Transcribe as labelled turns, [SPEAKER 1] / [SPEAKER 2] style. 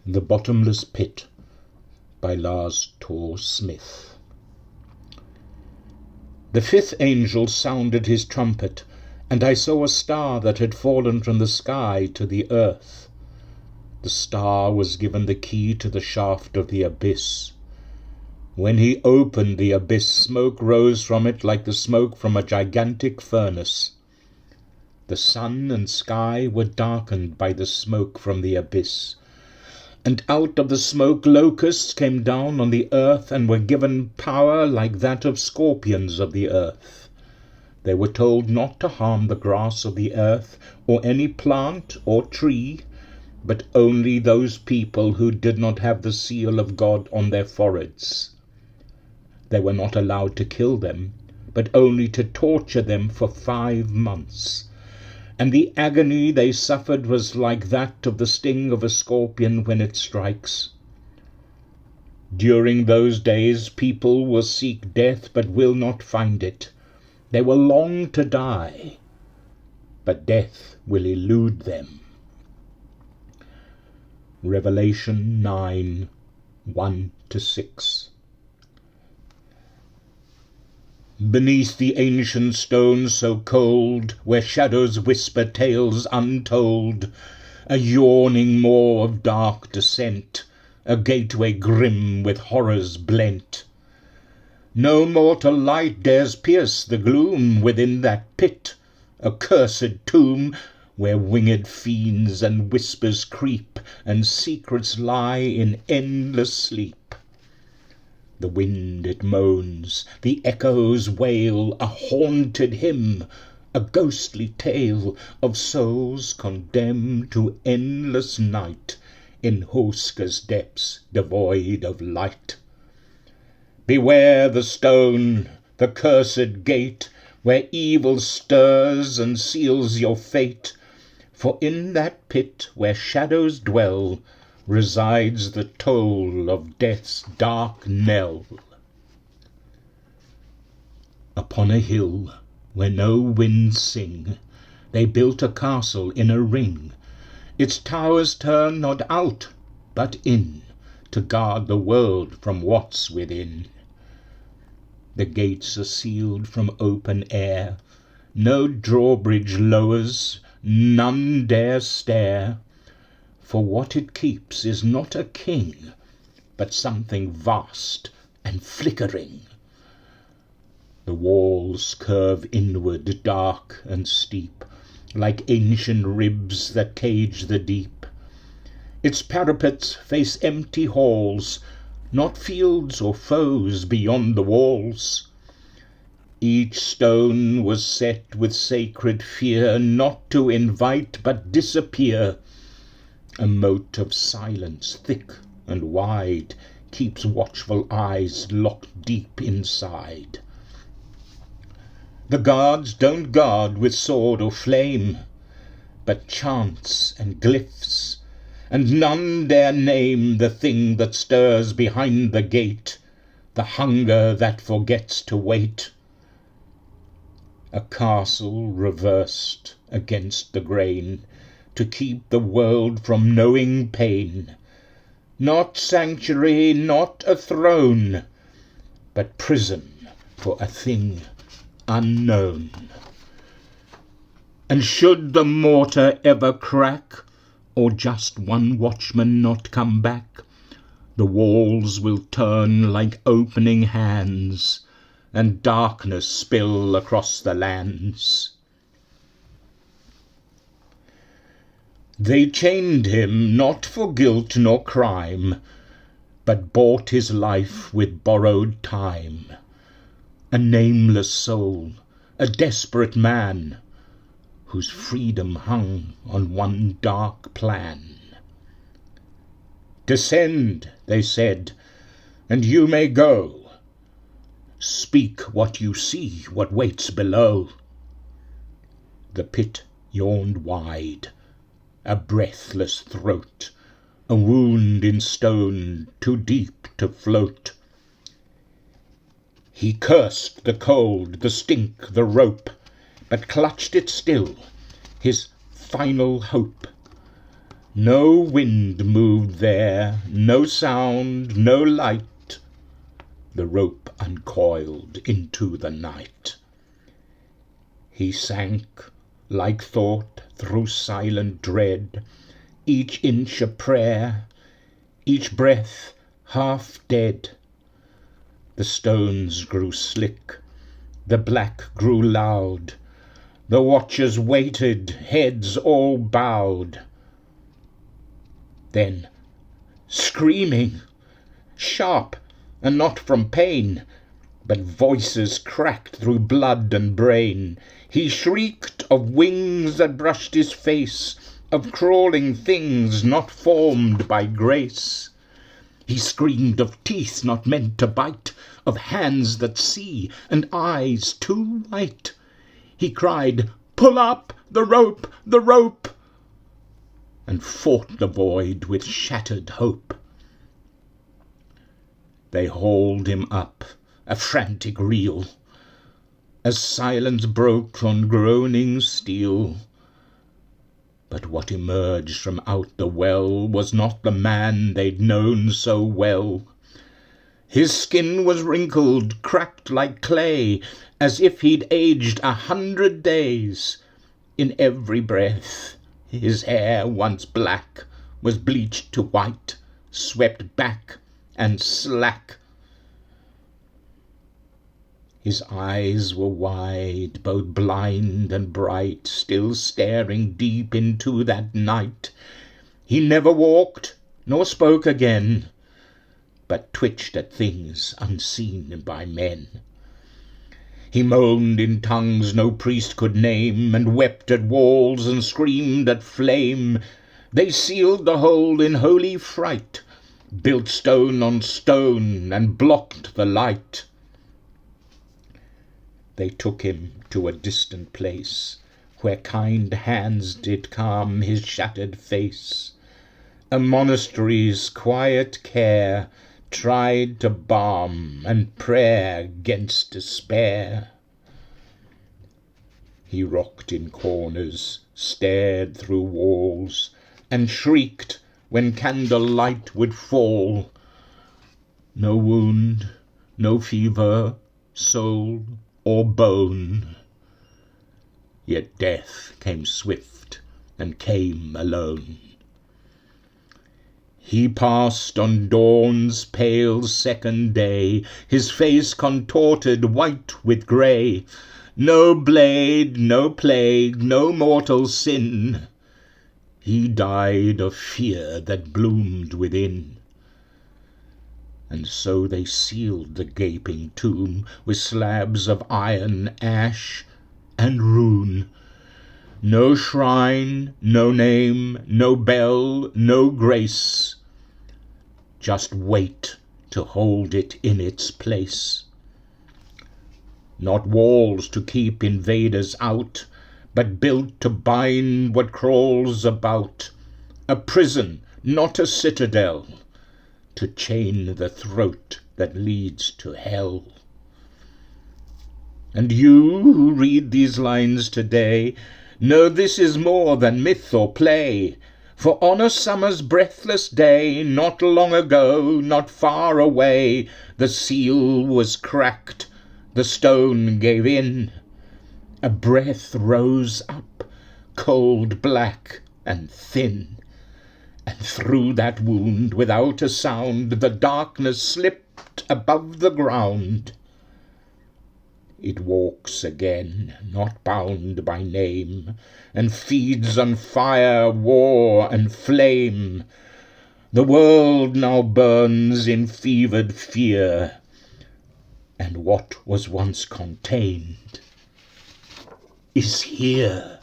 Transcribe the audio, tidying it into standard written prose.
[SPEAKER 1] The Bottomless Pit by Lars Thor. The fifth angel sounded his trumpet, and I saw a star that had fallen from the sky to the earth. The star was given the key to the shaft of the abyss. When he opened the abyss, smoke rose from it like the smoke from a gigantic furnace. The sun and sky were darkened by the smoke from the abyss. And out of the smoke locusts came down on the earth and were given power like that of scorpions of the earth. They were told not to harm the grass of the earth, or any plant or tree, but only those people who did not have the seal of God on their foreheads. They were not allowed to kill them, but only to torture them for 5 months. And the agony they suffered was like that of the sting of a scorpion when it strikes. During those days people will seek death but will not find it. They will long to die, but death will elude them. Revelation 9, 1-6. Beneath the ancient stone so cold, where shadows whisper tales untold, a yawning maw of dark descent, a gateway grim with horrors blent. No mortal light dares pierce the gloom within that pit, a cursed tomb, where winged fiends and whispers creep, and secrets lie in endless sleep. The wind it moans, the echoes wail, a haunted hymn, a ghostly tale of souls condemned to endless night in Huska's depths devoid of light. Beware the stone, the cursed gate, where evil stirs and seals your fate, for in that pit where shadows dwell resides the toll of death's dark knell. Upon a hill where no winds sing, they built a castle in a ring. Its towers turn not out but in, to guard the world from what's within. The gates are sealed from open air, no drawbridge lowers, none dare stare. For what it keeps is not a king, but something vast and flickering. The walls curve inward, dark and steep, like ancient ribs that cage the deep. Its parapets face empty halls, not fields or foes beyond the walls. Each stone was set with sacred fear, not to invite but disappear. A moat of silence, thick and wide, keeps watchful eyes locked deep inside. The guards don't guard with sword or flame, but chants and glyphs, and none dare name the thing that stirs behind the gate, the hunger that forgets to wait. A castle reversed against the grain, to keep the world from knowing pain. Not sanctuary, not a throne, but prison for a thing unknown. And should the mortar ever crack, or just one watchman not come back, the walls will turn like opening hands, and darkness spill across the lands. They chained him not for guilt nor crime, but bought his life with borrowed time. A nameless soul, a desperate man, whose freedom hung on one dark plan. Descend, they said, and you may go. Speak what you see, what waits below. The pit yawned wide, a breathless throat, a wound in stone too deep to float. He cursed the cold, the stink, the rope, but clutched it still, his final hope. No wind moved there, no sound, no light. The rope uncoiled into the night. He sank like thought through silent dread, each inch a prayer, each breath half dead. The stones grew slick, the black grew loud. The watchers waited, heads all bowed. Then, screaming, sharp, and not from pain, but voices cracked through blood and brain, he shrieked of wings that brushed his face, of crawling things not formed by grace. He screamed of teeth not meant to bite, of hands that see, and eyes too white. He cried, "Pull up the rope, the rope!" and fought the void with shattered hope. They hauled him up, a frantic reel, as silence broke on groaning steel. But what emerged from out the well was not the man they'd known so well. His skin was wrinkled, cracked like clay, as if he'd aged 100 days. In every breath his hair, once black, was bleached to white, swept back and slack. His eyes were wide, both blind and bright, still staring deep into that night. He never walked, nor spoke again, but twitched at things unseen by men. He moaned in tongues no priest could name, and wept at walls and screamed at flame. They sealed the hole in holy fright, built stone on stone, and blocked the light. They took him to a distant place, where kind hands did calm his shattered face. A monastery's quiet care tried to balm and prayer 'gainst despair. He rocked in corners, stared through walls, and shrieked when candlelight would fall. No wound, no fever, soul or bone, yet death came swift and came alone. He passed on dawn's pale second day, his face contorted white with grey. No blade, no plague, no mortal sin. He died of fear that bloomed within. And so they sealed the gaping tomb with slabs of iron, ash, and rune. No shrine, no name, no bell, no grace. Just weight to hold it in its place. Not walls to keep invaders out, but built to bind what crawls about. A prison, not a citadel, to chain the throat that leads to hell. And you who read these lines today know this is more than myth or play. For on a summer's breathless day, not long ago, not far away, the seal was cracked, the stone gave in. A breath rose up, cold, black, and thin. And through that wound, without a sound, the darkness slipped above the ground. It walks again, not bound by name, and feeds on fire, war, and flame. The world now burns in fevered fear, and what was once contained is here.